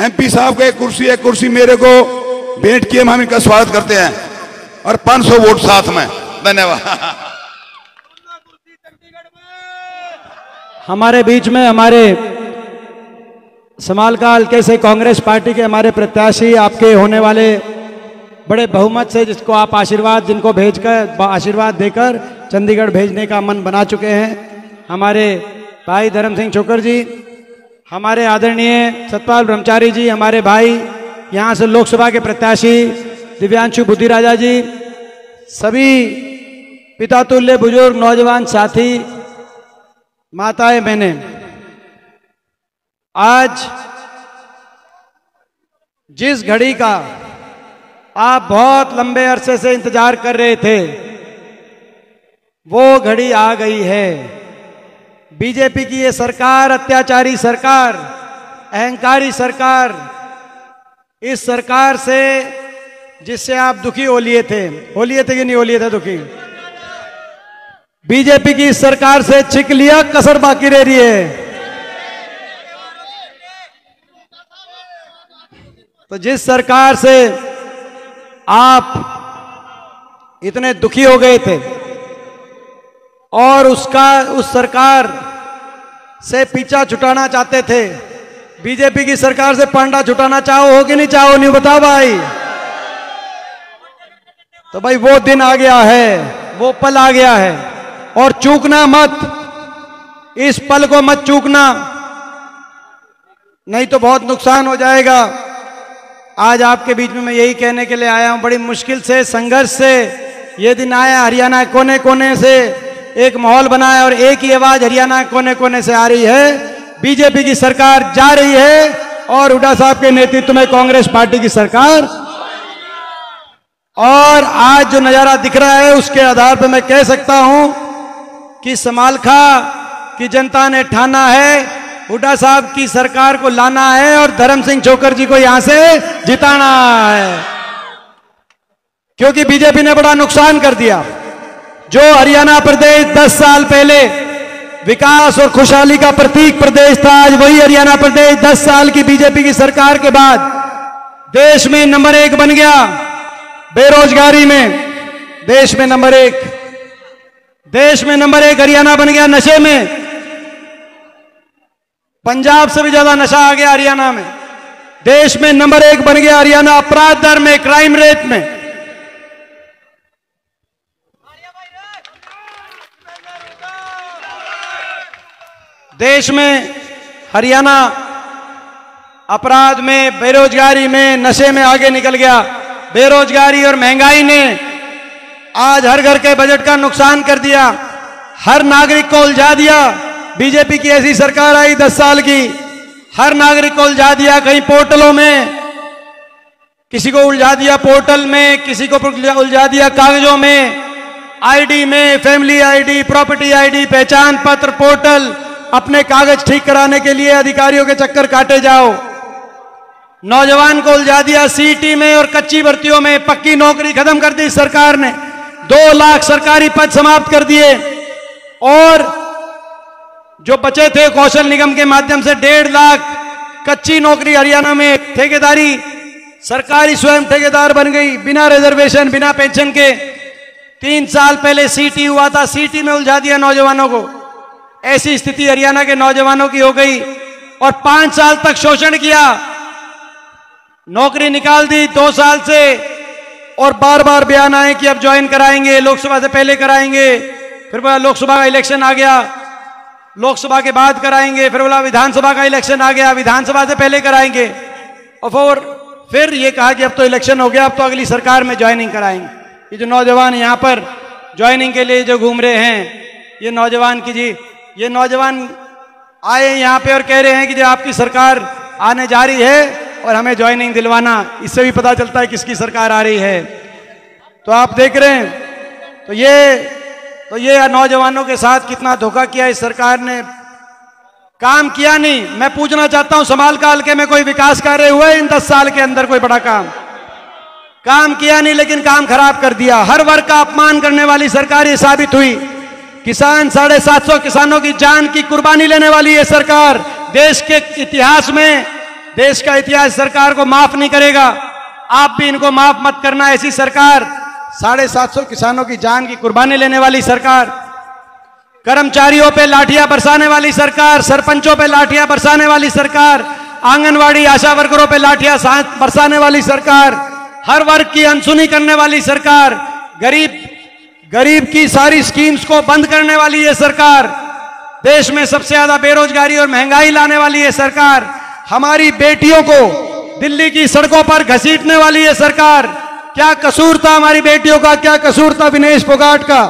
MP साहब को एक कुर्सी मेरे को भेंट किए, हम इनका स्वागत करते हैं और 500 वोट साथ में। धन्यवाद। हमारे बीच में हमारे समालका हल्के से कांग्रेस पार्टी के हमारे प्रत्याशी आपके होने वाले बड़े बहुमत से जिसको आप आशीर्वाद जिनको भेजकर आशीर्वाद देकर चंडीगढ़ भेजने का मन बना चुके हैं, हमारे भाई धर्म सिंह छोकर जी, हमारे आदरणीय सतपाल ब्रह्मचारी जी, हमारे भाई यहाँ से लोकसभा के प्रत्याशी दिव्यांशु बुद्धिराजा जी, सभी पितातुल्य बुजुर्ग नौजवान साथी, माताएं बहनें, आज जिस घड़ी का आप बहुत लंबे अरसे से इंतजार कर रहे थे वो घड़ी आ गई है। बीजेपी की ये सरकार, अत्याचारी सरकार, अहंकारी सरकार, इस सरकार से जिससे आप दुखी हो लिए थे कि नहीं हो लिए थे दुखी? बीजेपी की इस सरकार से छिक लिया, कसर बाकी रह रही है। तो जिस सरकार से आप इतने दुखी हो गए थे और उस सरकार से पीछा छुटाना चाहते थे, बीजेपी की सरकार से पांडा छुटाना चाहो कि नहीं चाहो? नहीं बताओ भाई। तो भाई वो दिन आ गया है, वो पल आ गया है और चूकना मत, इस पल को मत चूकना, नहीं तो बहुत नुकसान हो जाएगा। आज आपके बीच में मैं यही कहने के लिए आया हूं, बड़ी मुश्किल से, संघर्ष से ये दिन आया। हरियाणा कोने कोने से एक माहौल बनाया और एक ही आवाज हरियाणा कोने कोने से आ रही है, बीजेपी की सरकार जा रही है और हुड्डा साहब के नेतृत्व में कांग्रेस पार्टी की सरकार। और आज जो नजारा दिख रहा है उसके आधार पर मैं कह सकता हूं कि समालखा की जनता ने ठाना है हुड्डा साहब की सरकार को लाना है और धर्म सिंह छोकर जी को यहां से जिताना है, क्योंकि बीजेपी ने बड़ा नुकसान कर दिया। जो हरियाणा प्रदेश 10 साल पहले विकास और खुशहाली का प्रतीक प्रदेश था, आज वही हरियाणा प्रदेश 10 साल की बीजेपी की सरकार के बाद देश में नंबर 1 बन गया। बेरोजगारी में देश में नंबर 1, देश में नंबर 1 हरियाणा बन गया। नशे में पंजाब से भी ज्यादा नशा आ गया हरियाणा में, देश में नंबर 1 बन गया हरियाणा। अपराध दर में, क्राइम रेट में देश में हरियाणा अपराध में, बेरोजगारी में, नशे में आगे निकल गया। बेरोजगारी और महंगाई ने आज हर घर के बजट का नुकसान कर दिया, हर नागरिक को उलझा दिया। बीजेपी की ऐसी सरकार आई 10 साल की, हर नागरिक को उलझा दिया। कहीं पोर्टलों में किसी को उलझा दिया, पोर्टल में किसी को उलझा दिया, कागजों में, आईडी में, फैमिली आईडी, प्रॉपर्टी आईडी, पहचान पत्र, पोर्टल, अपने कागज ठीक कराने के लिए अधिकारियों के चक्कर काटे जाओ। नौजवान को उलझा दिया सीटी में और कच्ची भर्तियों में। पक्की नौकरी खत्म कर दी सरकार ने, 2 लाख सरकारी पद समाप्त कर दिए और जो बचे थे कौशल निगम के माध्यम से 1.5 लाख कच्ची नौकरी हरियाणा में। ठेकेदारी, सरकारी स्वयं ठेकेदार बन गई, बिना रिजर्वेशन, बिना पेंशन के। 3 साल पहले सीटी हुआ था, सीटी में उलझा दिया नौजवानों को। ऐसी स्थिति हरियाणा के नौजवानों की हो गई और 5 साल तक शोषण किया। नौकरी निकाल दी 2 साल से और बार बार बयान आए कि अब ज्वाइन कराएंगे, लोकसभा से पहले कराएंगे। फिर बोला लोकसभा का इलेक्शन आ गया, लोकसभा के बाद कराएंगे। फिर बोला विधानसभा का इलेक्शन आ गया, विधानसभा से पहले कराएंगे। और फिर ये कहा कि अब तो इलेक्शन हो गया, अब तो अगली सरकार में ज्वाइनिंग कराएंगे। ये जो नौजवान यहाँ पर ज्वाइनिंग के लिए जो घूम रहे हैं, ये नौजवान की जी, ये नौजवान आए यहाँ पे और कह रहे हैं कि जो आपकी सरकार आने जा रही है और हमें ज्वाइनिंग दिलवाना। इससे भी पता चलता है किसकी सरकार आ रही है। तो आप देख रहे हैं, तो ये नौजवानों के साथ कितना धोखा किया इस सरकार ने। काम किया नहीं। मैं पूछना चाहता हूं, समालका हल्के में कोई विकास कार्य हुआ है इन 10 साल के अंदर? कोई बड़ा काम किया नहीं, लेकिन काम खराब कर दिया। हर वर्ग का अपमान करने वाली सरकार ये साबित हुई। किसान, 750 किसानों की जान की कुर्बानी लेने वाली ये सरकार देश के इतिहास में देश का इतिहास सरकार को माफ नहीं करेगा। आप भी इनको माफ मत करना। ऐसी सरकार, 750 किसानों की जान की कुर्बानी लेने वाली सरकार, कर्मचारियों पे लाठियां बरसाने वाली सरकार, सरपंचों पे लाठियां बरसाने वाली सरकार, आंगनवाड़ी आशा वर्करों पे लाठियां बरसाने वाली सरकार, हर वर्ग की अनसुनी करने वाली सरकार, गरीब की सारी स्कीम्स को बंद करने वाली ये सरकार, देश में सबसे ज्यादा बेरोजगारी और महंगाई लाने वाली ये सरकार, हमारी बेटियों को दिल्ली की सड़कों पर घसीटने वाली ये सरकार। क्या कसूर था हमारी बेटियों का? क्या कसूर था विनेश फोगाट का?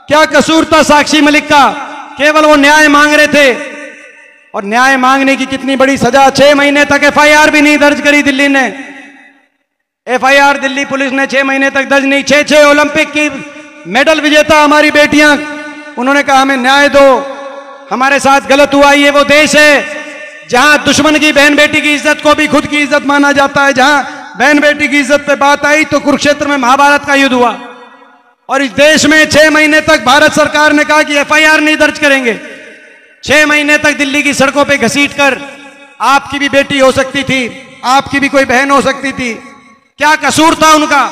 क्या कसूर था साक्षी मलिक का? केवल वो न्याय मांग रहे थे, और न्याय मांगने की कितनी बड़ी सजा। 6 महीने तक एफआईआर भी नहीं दर्ज करी दिल्ली ने। एफआईआर दिल्ली पुलिस ने 6 महीने तक दर्ज नहीं। 6 ओलंपिक की मेडल विजेता हमारी बेटियां, उन्होंने कहा हमें न्याय दो, हमारे साथ गलत हुआ। ये वो देश है जहां दुश्मन की बहन बेटी की इज्जत को भी खुद की इज्जत माना जाता है। जहां बहन बेटी की इज्जत पे बात आई तो कुरुक्षेत्र में महाभारत का युद्ध हुआ। और इस देश में 6 महीने तक भारत सरकार ने कहा कि एफआईआर नहीं दर्ज करेंगे। 6 महीने तक दिल्ली की सड़कों पे घसीटकर, आपकी भी बेटी हो सकती थी, आपकी भी कोई बहन हो सकती थी। क्या कसूर था उनका?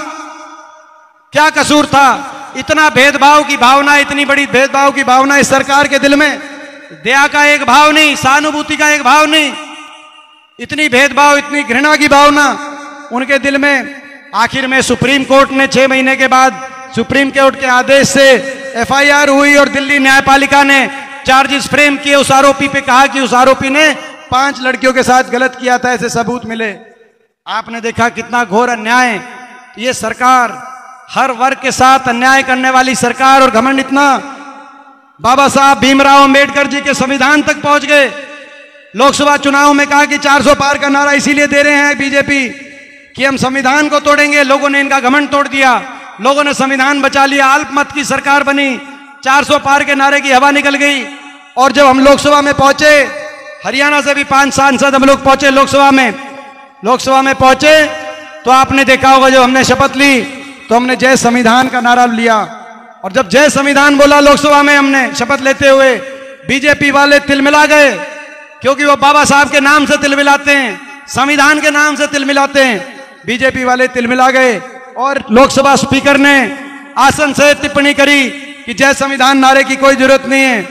क्या कसूर था? इतना भेदभाव की भावना, इतनी बड़ी भेदभाव की भावना इस सरकार के दिल में। दया का एक भाव नहीं, सहानुभूति का एक भाव नहीं, इतनी भेदभाव, इतनी घृणा की भावना उनके दिल में। आखिर में सुप्रीम कोर्ट ने 6 महीने के बाद सुप्रीम कोर्ट के आदेश से एफआईआर हुई और दिल्ली न्यायपालिका ने चार्जेस फ्रेम किए उस आरोपी पे। कहा कि उस आरोपी ने 5 लड़कियों के साथ गलत किया था, ऐसे सबूत मिले। आपने देखा कितना घोर अन्याय। ये सरकार हर वर्ग के साथ अन्याय करने वाली सरकार, और घमंड इतना, बाबा साहब भीमराव अंबेडकर जी के संविधान तक पहुंच गए। लोकसभा चुनाव में कहा कि 400 पार का नारा इसीलिए दे रहे हैं बीजेपी कि हम संविधान को तोड़ेंगे। लोगों ने इनका घमंड तोड़ दिया, लोगों ने संविधान बचा लिया, अल्पमत की सरकार बनी, 400 पार के नारे की हवा निकल गई। और जब हम लोकसभा में पहुंचे, हरियाणा से भी 5 सांसद हम लोग पहुंचे लोकसभा में पहुंचे, तो आपने देखा होगा जब हमने शपथ ली तो हमने जय संविधान का नारा लिया। और जब जय संविधान बोला लोकसभा में हमने शपथ लेते हुए, बीजेपी वाले तिलमिला गए, क्योंकि वो बाबा साहब के नाम से तिलमिलाते हैं, संविधान के नाम से तिलमिलाते हैं। बीजेपी वाले तिलमिला गए और लोकसभा स्पीकर ने आसन से टिप्पणी करी कि जय संविधान नारे की कोई जरूरत नहीं है।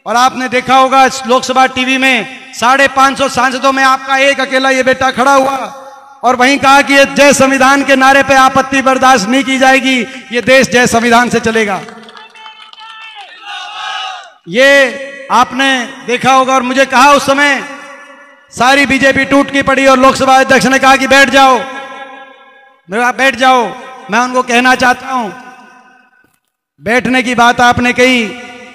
और आपने देखा होगा लोकसभा टीवी में 550 सांसदों में आपका एक अकेला ये बेटा खड़ा हुआ और वहीं कहा कि ये जय संविधान के नारे पे आपत्ति बर्दाश्त नहीं की जाएगी, ये देश जय संविधान से चलेगा। ये आपने देखा होगा। और मुझे कहा उस समय, सारी बीजेपी टूट की पड़ी और लोकसभा अध्यक्ष ने कहा कि बैठ जाओ, बैठ जाओ। मैं उनको कहना चाहता हूं, बैठने की बात आपने कही,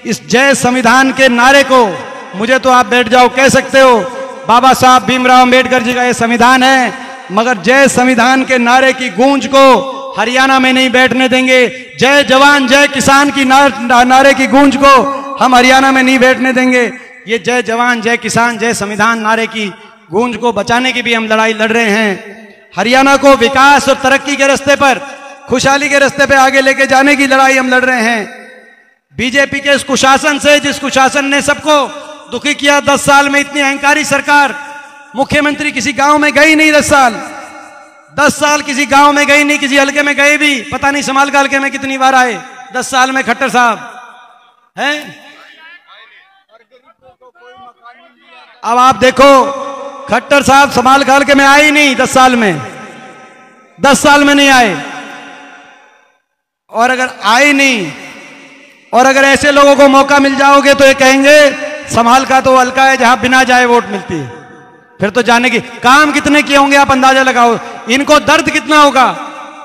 इस जय संविधान के नारे को मुझे तो आप बैठ जाओ कह सकते हो, बाबा साहब भीमराव अंबेडकर जी का ये संविधान है, मगर जय संविधान के नारे की गूंज को हरियाणा में नहीं बैठने देंगे। जय जवान जय किसान की नारे की गूंज को हम हरियाणा में नहीं बैठने देंगे। ये जय जवान जय किसान जय संविधान नारे की गूंज को बचाने की भी हम लड़ाई लड़ रहे हैं। हरियाणा को विकास और तरक्की के रास्ते पर, खुशहाली के रास्ते पे आगे लेके जाने की लड़ाई हम लड़ रहे हैं। बीजेपी के इस कुशासन से, जिस कुशासन ने सबको दुखी किया 10 साल में, इतनी अहंकारी सरकार, मुख्यमंत्री किसी गांव में गई नहीं 10 साल किसी गांव में गई नहीं, किसी हल्के में गए भी पता नहीं समाल का हल्के में कितनी बार आए 10 साल में खट्टर साहब हैं। अब आप देखो, खट्टर साहब समाल का हल्के में आए ही नहीं 10 साल में, 10 साल में नहीं आए। और अगर आए नहीं, और अगर ऐसे लोगों को मौका मिल जाओगे तो ये कहेंगे संभाल का तो हल्का है जहां बिना जाए वोट मिलती है। फिर तो जाने की काम कितने किए होंगे आप अंदाजा लगाओ, इनको दर्द कितना होगा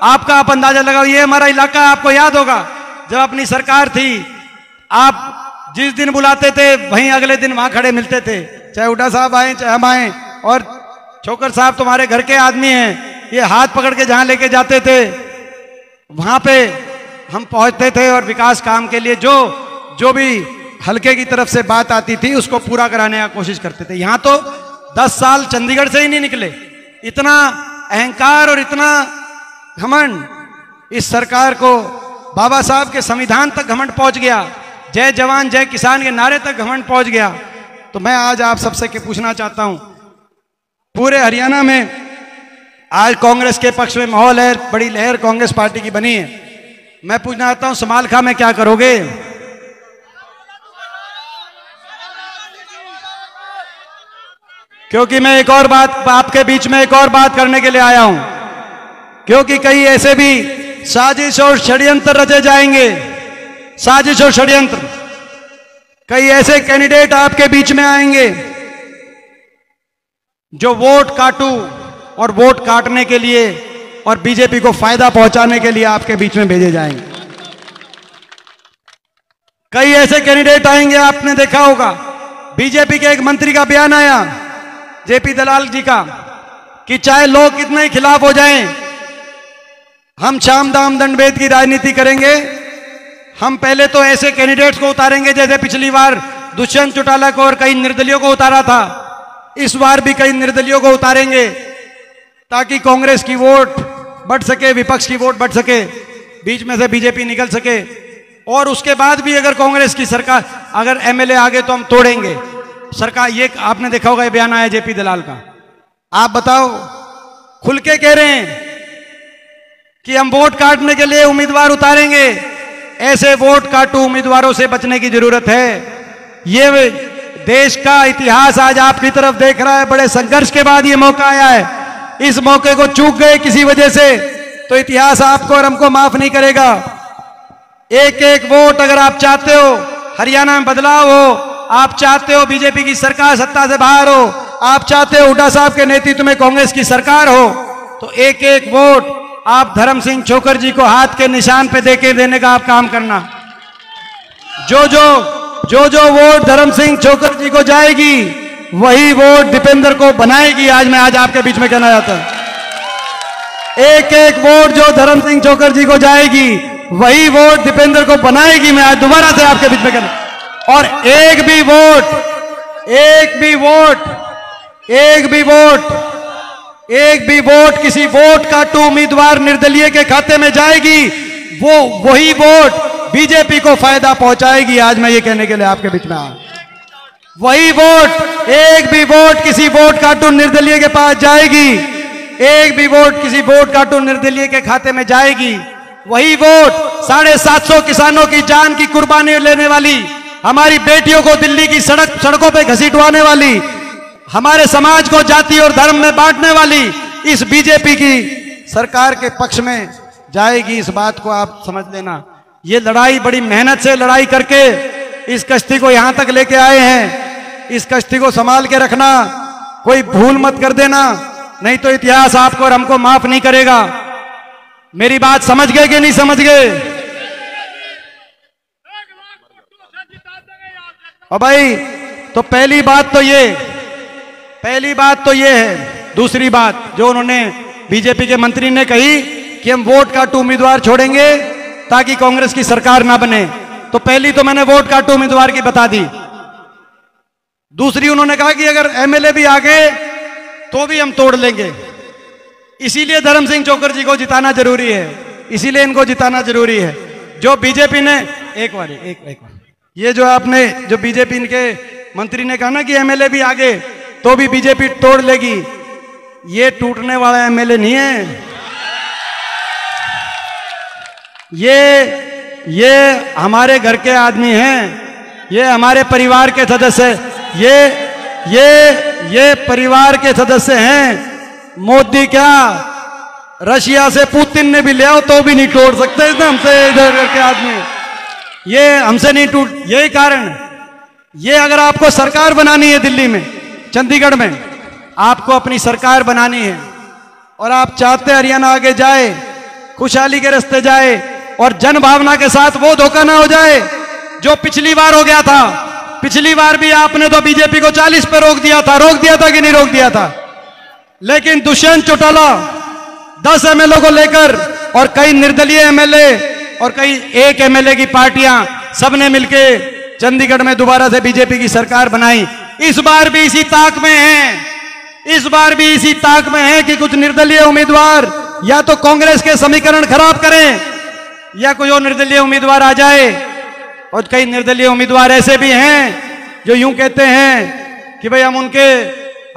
आपका आप अंदाजा लगाओ। ये हमारा इलाका आपको याद होगा, जब अपनी सरकार थी, आप जिस दिन बुलाते थे वहीं अगले दिन वहां खड़े मिलते थे, चाहे हुड्डा साहब आए चाहे हम आए। और छोकर साहब तुम्हारे घर के आदमी हैं, ये हाथ पकड़ के जहां लेके जाते थे वहां पे हम पहुंचते थे और विकास काम के लिए जो भी हल्के की तरफ से बात आती थी उसको पूरा कराने की कोशिश करते थे। यहां तो 10 साल चंडीगढ़ से ही नहीं निकले, इतना अहंकार और इतना घमंड इस सरकार को। बाबा साहब के संविधान तक घमंड पहुंच गया, जय जवान जय किसान के नारे तक घमंड पहुंच गया। तो मैं आज आप सबसे के पूछना चाहता हूं, पूरे हरियाणा में आज कांग्रेस के पक्ष में माहौल है, बड़ी लहर कांग्रेस पार्टी की बनी है। मैं पूछना चाहता हूं समालखा में क्या करोगे? क्योंकि मैं एक और बात आपके बीच में एक और बात करने के लिए आया हूं, क्योंकि कई ऐसे भी साजिश और षड्यंत्र रचे जाएंगे, साजिश और षड्यंत्र। कई ऐसे कैंडिडेट आपके बीच में आएंगे जो वोट काटू और वोट काटने के लिए और बीजेपी को फायदा पहुंचाने के लिए आपके बीच में भेजे जाएंगे। कई ऐसे कैंडिडेट आएंगे, आपने देखा होगा बीजेपी के एक मंत्री का बयान आया, जेपी दलाल जी का, कि चाहे लोग कितने ही खिलाफ हो जाएं, हम शाम दाम दंड भेद की राजनीति करेंगे। हम पहले तो ऐसे कैंडिडेट्स को उतारेंगे जैसे पिछली बार दुष्यंत चौटाला को और कई निर्दलियों को उतारा था, इस बार भी कई निर्दलियों को उतारेंगे ताकि कांग्रेस की वोट बढ़ सके, विपक्ष की वोट बढ़ सके, बीच में से बीजेपी निकल सके। और उसके बाद भी अगर कांग्रेस की सरकार, अगर एमएलए आगे तो हम तोड़ेंगे सरकार। ये आपने देखा होगा, ये बयान आया जेपी दलाल का। आप बताओ, खुल के कह रहे हैं कि हम वोट काटने के लिए उम्मीदवार उतारेंगे। ऐसे वोट काटू उम्मीदवारों से बचने की जरूरत है। ये देश का इतिहास आज आपकी तरफ देख रहा है, बड़े संघर्ष के बाद ये मौका आया है। इस मौके को चूक गए किसी वजह से तो इतिहास आपको और हमको माफ नहीं करेगा। एक एक वोट अगर आप चाहते हो हरियाणा में बदलाव हो, आप चाहते हो बीजेपी की सरकार सत्ता से बाहर हो, आप चाहते हो हुड्डा साहब के नेतृत्व में कांग्रेस की सरकार हो, तो एक एक वोट आप धर्म सिंह छोकर जी को हाथ के निशान पे देने का आप काम करना। जो जो वोट धर्म सिंह छोकर जी को जाएगी वही वोट दीपेंद्र को बनाएगी। आज आपके बीच में कहना चाहता हूं, एक एक वोट जो धर्म सिंह छोकर जी को जाएगी वही वोट दीपेंद्र को बनाएगी। मैं आज दोबारा से आपके बीच में कहना, और एक भी वोट किसी वोट काटू उम्मीदवार निर्दलीय के खाते में जाएगी, वही वोट बीजेपी को फायदा पहुंचाएगी। आज मैं ये कहने के लिए आपके बीच में आया। वही वोट, एक भी वोट किसी वोट काटू निर्दलीय के पास जाएगी, एक भी वोट किसी वोट काटू निर्दलीय के खाते में जाएगी, वही वोट 750 किसानों की जान की कुर्बानी लेने वाली, हमारी बेटियों को दिल्ली की सड़कों पे घसीटवाने वाली, हमारे समाज को जाति और धर्म में बांटने वाली इस बीजेपी की सरकार के पक्ष में जाएगी। इस बात को आप समझ लेना। ये लड़ाई बड़ी मेहनत से लड़ाई करके इस कश्ती को यहां तक लेके आए हैं। इस कश्ती को संभाल के रखना, कोई भूल मत कर देना, नहीं तो इतिहास आपको और हमको माफ नहीं करेगा। मेरी बात समझ गए कि नहीं समझ गए? और भाई, तो पहली बात तो ये है। दूसरी बात जो उन्होंने बीजेपी के मंत्री ने कही कि हम वोट काटू उम्मीदवार छोड़ेंगे ताकि कांग्रेस की सरकार ना बने, तो पहली तो मैंने वोट काटू उम्मीदवार की बता दी। दूसरी उन्होंने कहा कि अगर एमएलए भी आ गए तो भी हम तोड़ लेंगे। इसीलिए धर्म सिंह छोकर जी को जिताना जरूरी है, इसीलिए इनको जिताना जरूरी है। जो बीजेपी ने एक बार ये जो बीजेपी के मंत्री ने कहा ना कि एमएलए भी आ गए तो भी बीजेपी तोड़ लेगी, ये टूटने वाला एमएलए नहीं है। ये हमारे घर के आदमी हैं, ये हमारे परिवार के सदस्य, ये परिवार के सदस्य हैं। मोदी क्या रशिया से पुतिन ने भी ले आओ तो भी नहीं तोड़ सकते हमसे, इधर घर के आदमी, ये हमसे नहीं टूट। यही कारण, ये अगर आपको सरकार बनानी है दिल्ली में, चंडीगढ़ में आपको अपनी सरकार बनानी है और आप चाहते हरियाणा आगे जाए, खुशहाली के रास्ते जाए और जन भावना के साथ वो धोखा ना हो जाए जो पिछली बार हो गया था। पिछली बार भी आपने तो बीजेपी को 40 पे रोक दिया था कि नहीं रोक दिया था? लेकिन दुष्यंत चौटाला 10 एमएलए को लेकर और कई निर्दलीय एमएलए और कई एक एमएलए की पार्टियां सबने मिलके चंडीगढ़ में दोबारा से बीजेपी की सरकार बनाई। इस बार भी इसी ताक में है कि कुछ निर्दलीय उम्मीदवार या तो कांग्रेस के समीकरण खराब करें या कोई और निर्दलीय उम्मीदवार आ जाए। और कई निर्दलीय उम्मीदवार ऐसे भी हैं जो यूं कहते हैं कि भाई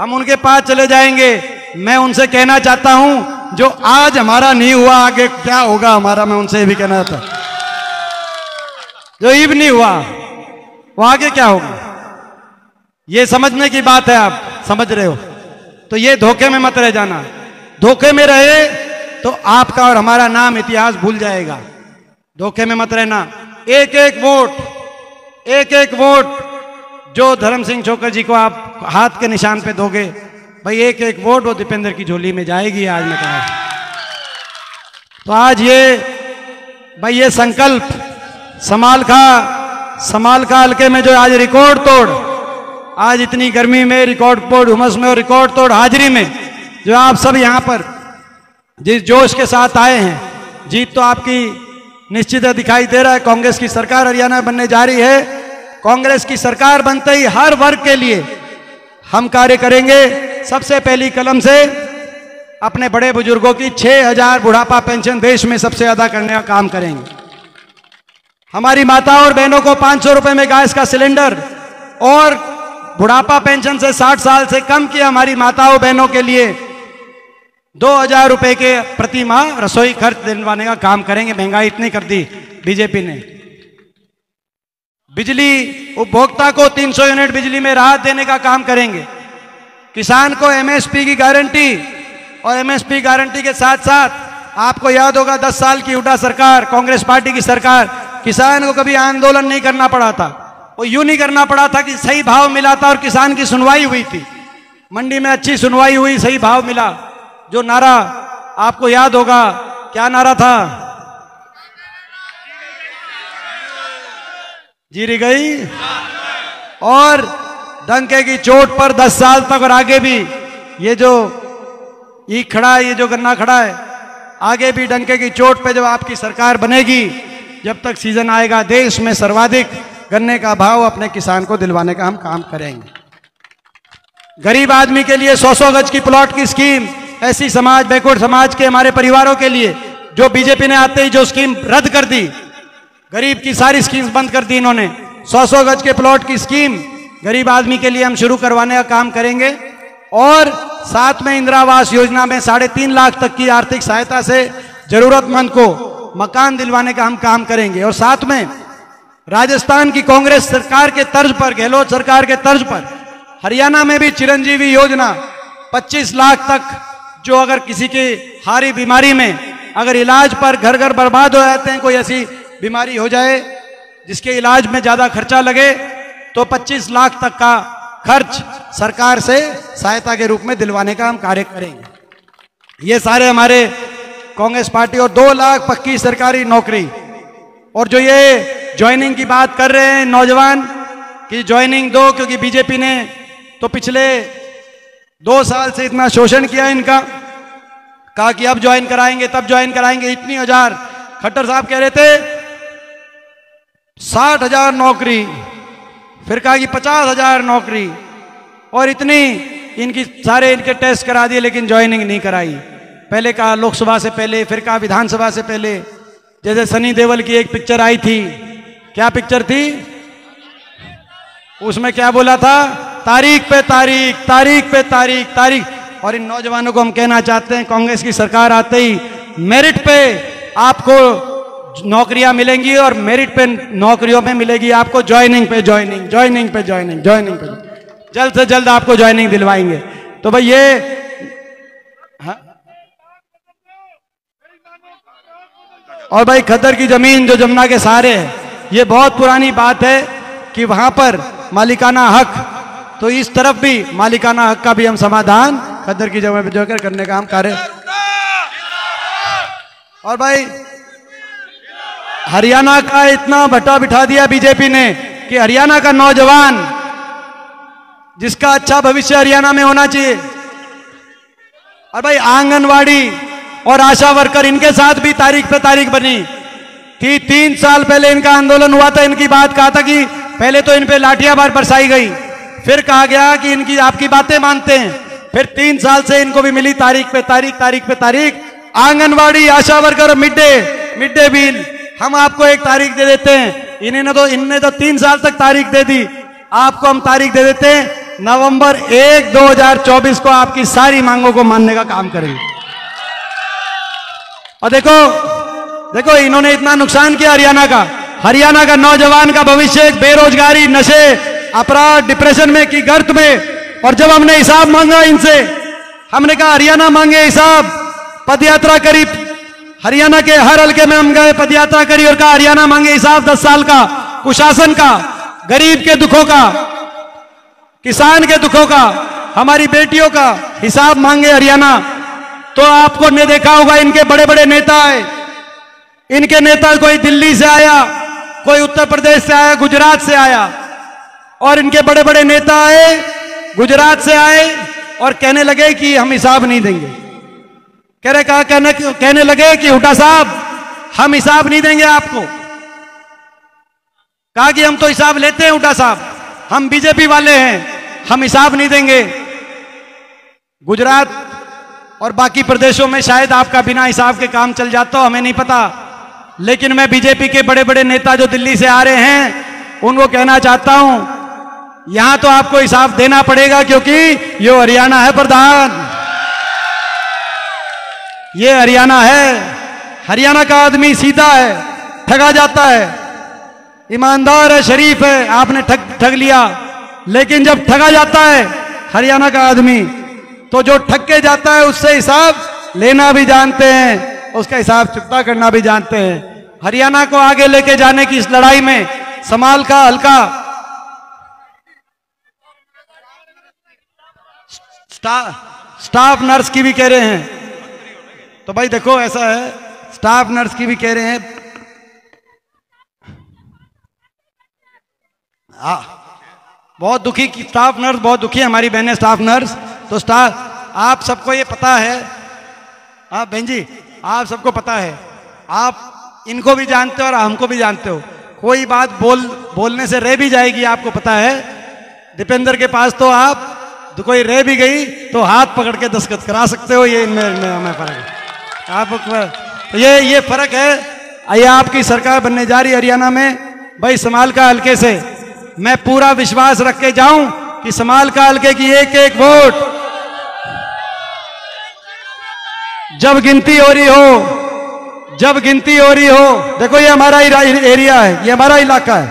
हम उनके पास चले जाएंगे। मैं उनसे कहना चाहता हूं जो आज हमारा नहीं हुआ आगे क्या होगा हमारा, मैं उनसे भी कहना चाहता हूं जो ईब नहीं हुआ वो आगे क्या होगा। ये समझने की बात है, आप समझ रहे हो। तो ये धोखे में मत रह जाना, धोखे में रहे तो आपका और हमारा नाम इतिहास भूल जाएगा। धोखे में मत रहना। एक एक वोट जो धर्म सिंह छोकर जी को आप हाथ के निशान पे दोगे भाई, एक एक वोट वो दीपेंद्र की झोली में जाएगी। आज मैं कहा तो आज ये संकल्प समालखा हल्के में जो आज रिकॉर्ड तोड़, आज इतनी गर्मी में रिकॉर्ड तोड़ उमस में और रिकॉर्ड तोड़ हाजिरी में जो आप सब यहां पर जिस जोश के साथ आए हैं, जीत तो आपकी निश्चित दिखाई दे रहा है। कांग्रेस की सरकार हरियाणा बनने जा रही है। कांग्रेस की सरकार बनते ही हर वर्ग के लिए हम कार्य करेंगे। सबसे पहली कलम से अपने बड़े बुजुर्गों की 6000 बुढ़ापा पेंशन देश में सबसे ज्यादा करने का काम करेंगे। हमारी माताओं और बहनों को 500 रुपए में गैस का सिलेंडर और बुढ़ापा पेंशन से 60 साल से कम की हमारी माताओं बहनों के लिए 2000 रुपए के प्रति माह रसोई खर्च दिलवाने का काम करेंगे। महंगाई इतनी कर दी बीजेपी ने। बिजली उपभोक्ता को 300 यूनिट बिजली में राहत देने का काम करेंगे। किसान को एमएसपी की गारंटी और एमएसपी गारंटी के साथ साथ आपको याद होगा 10 साल की हुड्डा सरकार, कांग्रेस पार्टी की सरकार, किसान को कभी आंदोलन नहीं करना पड़ा था। वो यूं नहीं करना पड़ा था कि सही भाव मिला था और किसान की सुनवाई हुई थी। मंडी में अच्छी सुनवाई हुई, सही भाव मिला। जो नारा आपको याद होगा, क्या नारा था? जीरी गई और डंके की चोट पर 10 साल तक और आगे भी ये जो ईख खड़ा है, ये जो गन्ना खड़ा है, आगे भी डंके की चोट पे जब आपकी सरकार बनेगी, जब तक सीजन आएगा, देश में सर्वाधिक गन्ने का भाव अपने किसान को दिलवाने का हम काम करेंगे। गरीब आदमी के लिए 100-100 गज की प्लॉट की स्कीम, ऐसी समाज, बैकवर्ड समाज के हमारे परिवारों के लिए जो बीजेपी ने आते ही जो स्कीम रद्द कर दी, गरीब की सारी स्कीम्स बंद कर दी इन्होंने। 100-100 गज के प्लॉट की स्कीम गरीब आदमी के लिए हम शुरू करवाने का काम करेंगे। और साथ में इंदिरा आवास योजना में 3.5 लाख तक की आर्थिक सहायता से जरूरतमंद को मकान दिलवाने का हम काम करेंगे। और साथ में राजस्थान की कांग्रेस सरकार के तर्ज पर, गहलोत सरकार के तर्ज पर हरियाणा में भी चिरंजीवी योजना 25 लाख तक, जो अगर किसी की हारी बीमारी में अगर इलाज पर घर घर बर्बाद हो जाते हैं, कोई ऐसी बीमारी हो जाए जिसके इलाज में ज्यादा खर्चा लगे, तो 25 लाख तक का खर्च सरकार से सहायता के रूप में दिलवाने का हम कार्य करेंगे। ये सारे हमारे कांग्रेस पार्टी। और 2 लाख पक्की सरकारी नौकरी। और जो ये ज्वाइनिंग की बात कर रहे हैं नौजवान कि ज्वाइनिंग दो, क्योंकि बीजेपी ने तो पिछले 2 साल से इतना शोषण किया इनका, कहा कि अब ज्वाइन कराएंगे, तब ज्वाइन कराएंगे। इतनी हजार, खट्टर साहब कह रहे थे 60,000 नौकरी, फिर कहा कि 50,000 नौकरी, और इतनी इनकी सारे इनके टेस्ट करा दिए लेकिन ज्वाइनिंग नहीं कराई। पहले कहा लोकसभा से पहले, फिर कहा विधानसभा से पहले। जैसे सनी देओल की एक पिक्चर आई थी, क्या पिक्चर थी? उसमें क्या बोला था? तारीख पे तारीख, तारीख पे तारीख, तारीख। और इन नौजवानों को हम कहना चाहते हैं, कांग्रेस की सरकार आते ही मेरिट पे आपको नौकरियां मिलेंगी, और मेरिट पे नौकरियों में मिलेगी आपको ज्वाइनिंग पे ज्वाइनिंग, ज्वाइनिंग पे ज्वाइनिंग, ज्वाइनिंग पे। जल्द से जल्द आपको ज्वाइनिंग दिलवाएंगे। तो भाई ये और भाई खद्दर की जमीन जो जमुना के सहारे है, ये बहुत पुरानी बात है कि वहां पर मालिकाना हक, तो इस तरफ भी मालिकाना हक का भी हम समाधान खद्दर की जमीन पर जोकर करने का हम कार्य। और भाई हरियाणा का इतना भट्टा बिठा दिया बीजेपी ने कि हरियाणा का नौजवान जिसका अच्छा भविष्य हरियाणा में होना चाहिए। और भाई आंगनवाड़ी और आशा वर्कर, इनके साथ भी तारीख पे तारीख बनी कि 3 साल पहले इनका आंदोलन हुआ था। इनकी बात कहा था कि पहले तो इन पे लाठियां बरसाई गई, फिर कहा गया कि इनकी आपकी बातें मानते हैं, फिर 3 साल से इनको भी मिली तारीख पे तारीख, तारीख पे तारीख। आंगनवाड़ी, आशा वर्कर, मिड डे मील, हम आपको एक तारीख दे देते हैं। इनने तो 3 साल तक तारीख दे दी, आपको हम तारीख दे देते हैं। नवंबर 1, 2024 को आपकी सारी मांगों को मानने का काम करेंगे। और देखो इन्होंने इतना नुकसान किया हरियाणा का नौजवान का भविष्य बेरोजगारी, नशे, अपराध, डिप्रेशन में की गर्त में। और जब हमने हिसाब मांगा इनसे, हमने कहा हरियाणा मांगे हिसाब, पदयात्रा करी, हरियाणा के हर हल्के में हम गए, पदयात्रा करी और कहा हरियाणा मांगे हिसाब 10 साल का, कुशासन का, गरीब के दुखों का, किसान के दुखों का, हमारी बेटियों का हिसाब मांगे हरियाणा। तो आपको ने देखा होगा इनके बड़े बड़े नेता आए, इनके नेता कोई दिल्ली से आया, कोई उत्तर प्रदेश से आया, गुजरात से आया, और इनके बड़े बड़े नेता आए गुजरात से आए और कहने लगे कि हम हिसाब नहीं देंगे। कहने लगे कि हुड्डा साहब हम हिसाब नहीं देंगे आपको। कहा कि हम तो हिसाब लेते हैं हुड्डा साहब, हम बीजेपी वाले हैं, हम हिसाब नहीं देंगे। गुजरात और बाकी प्रदेशों में शायद आपका बिना हिसाब के काम चल जाता हो, हमें नहीं पता, लेकिन मैं बीजेपी के बड़े बड़े नेता जो दिल्ली से आ रहे हैं उनको कहना चाहता हूं, यहां तो आपको हिसाब देना पड़ेगा, क्योंकि ये हरियाणा है प्रधान, ये हरियाणा है। हरियाणा का आदमी सीधा है, ठगा जाता है, ईमानदार है, शरीफ है, आपने ठग लिया। लेकिन जब ठगा जाता है हरियाणा का आदमी, तो जो ठग के जाता है उससे हिसाब लेना भी जानते हैं, उसका हिसाब चुकता करना भी जानते हैं। हरियाणा को आगे लेके जाने की इस लड़ाई में समाल का हल्का स्टाफ नर्स की भी कह रहे हैं, तो भाई देखो ऐसा है, स्टाफ नर्स की भी कह रहे हैं। बहुत दुखी स्टाफ नर्स, बहुत दुखी है हमारी बहनें स्टाफ नर्स। तो स्टाफ, आप सबको ये पता है, आप बहन जी आप सबको पता है, आप इनको भी जानते हो और हमको भी जानते हो, कोई बात बोलने से रह भी जाएगी, आपको पता है। दीपेंद्र के पास तो आप तो कोई रह भी गई तो हाथ पकड़ के दस्तखत करा सकते हो, ये इनमें हमें फर्क है। आप तो ये फर्क है। ये आपकी सरकार बनने जा रही है हरियाणा में, भाई समाल का हल्के से मैं पूरा विश्वास रख के जाऊं कि समाल का हल्के की एक एक वोट जब गिनती हो रही हो, देखो ये हमारा एरिया है, ये हमारा इलाका है,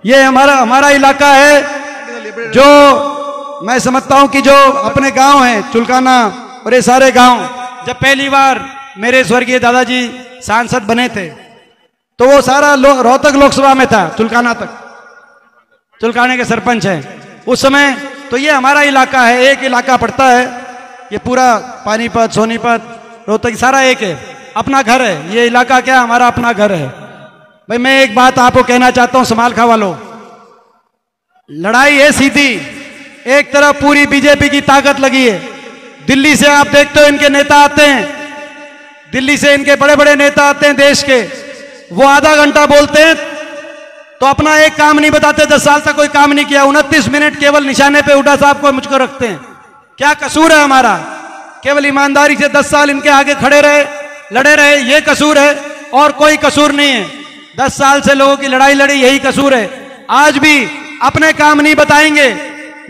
ये हमारा इलाका है, जो मैं समझता हूं कि जो अपने गांव हैं चुलकाना और ये सारे गांव, जब पहली बार मेरे स्वर्गीय दादाजी सांसद बने थे तो वो सारा रोहतक लोकसभा में था, चुलकाना तक, चुलकाने के सरपंच हैं उस समय। तो ये हमारा इलाका है, एक इलाका पड़ता है, ये पूरा पानीपत, सोनीपत, रोहतक सारा एक है, अपना घर है ये इलाका, क्या हमारा अपना घर है। भाई मैं एक बात आपको कहना चाहता हूं समालखा वालों, लड़ाई है सीधी, एक तरफ पूरी बीजेपी की ताकत लगी है, दिल्ली से आप देखते हो इनके नेता आते हैं, दिल्ली से इनके बड़े बड़े नेता आते हैं देश के, वो आधा घंटा बोलते हैं तो अपना एक काम नहीं बताते, 10 साल तक कोई काम नहीं किया, 29 मिनट केवल निशाने पे हुड्डा साहब को मुझको रखते हैं। क्या कसूर है हमारा? केवल ईमानदारी से 10 साल इनके आगे खड़े रहे, लड़े रहे, ये कसूर है और कोई कसूर नहीं है। 10 साल से लोगों की लड़ाई लड़ी, यही कसूर है। आज भी अपने काम नहीं बताएंगे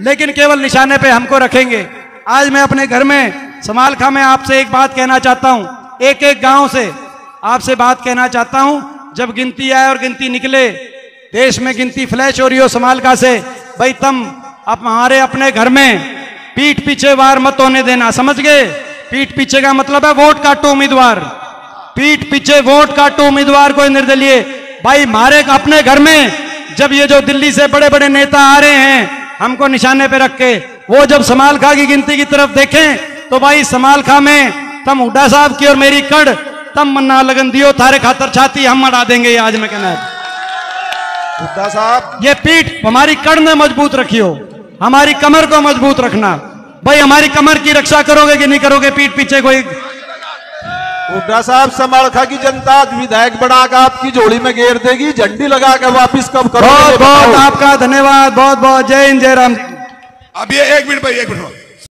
लेकिन केवल निशाने पे हमको रखेंगे। आज मैं अपने घर में समालखा में आपसे एक बात कहना चाहता हूं, एक एक गांव से आपसे बात कहना चाहता हूं, जब गिनती आए और गिनती निकले, देश में गिनती फ्लैश हो रही हो समालखा से, भाई तुम अब हमारे अपने घर में पीठ पीछे वार मत होने देना, समझ गए? पीठ पीछे का मतलब है वोट काटो उम्मीदवार, पीठ पीछे वोट काटो उम्मीदवार कोई निर्दलीय। भाई हमारे अपने घर में जब ये जो दिल्ली से बड़े बड़े नेता आ रहे हैं हमको निशाने पे रख के, वो जब समालखा की गिनती की तरफ देखें तो भाई समालखा में तम हुड्डा साहब की और मेरी कड़ तम मन्ना लगन दियो, थारे खातर छाती हम मरा देंगे। ये आज मैं कहना है हुड्डा साहब, ये पीठ हमारी कड़ में मजबूत रखियो, हमारी कमर को मजबूत रखना। भाई हमारी कमर की रक्षा करोगे कि नहीं करोगे? पीठ पीछे कोई हुड्डा साहब, समालखा की जनता विधायक बनाकर आपकी झोली में घेर देगी, झंडी लगा कर वापिस कब करोगे? बहुत बहुत आपका धन्यवाद, बहुत बहुत जय हिंद, जय राम। अब ये एक मिनट भाई, एक मिनट